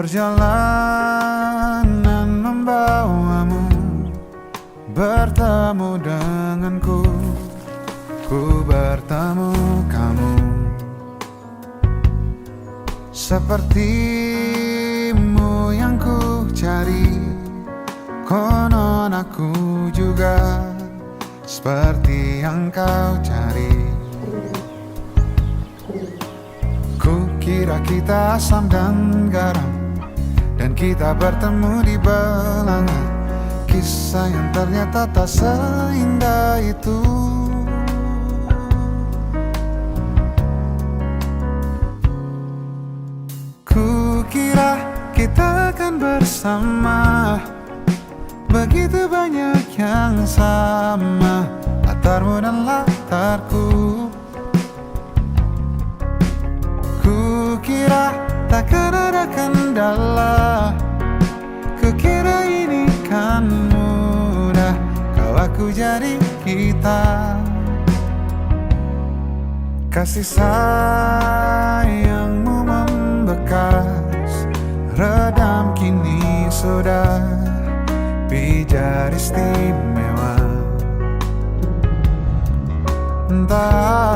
Perjalanan membawamu bertemu denganku, ku bertemu kamu. Sepertimu yang ku cari, konon aku juga seperti yang kau cari. Ku kira kita asam dan garam, dan kita bertemu di belanga. Kisah yang ternyata tak seindah itu. Ku kira kita akan bersama, begitu banyak yang sama, latarmu dan latarku. Ku kira takkan ada kendala, kukira ini kan mudah, kau aku jadi kita. Kasih sayangmu membekas, redam kini sudah pijar istimewa. Entah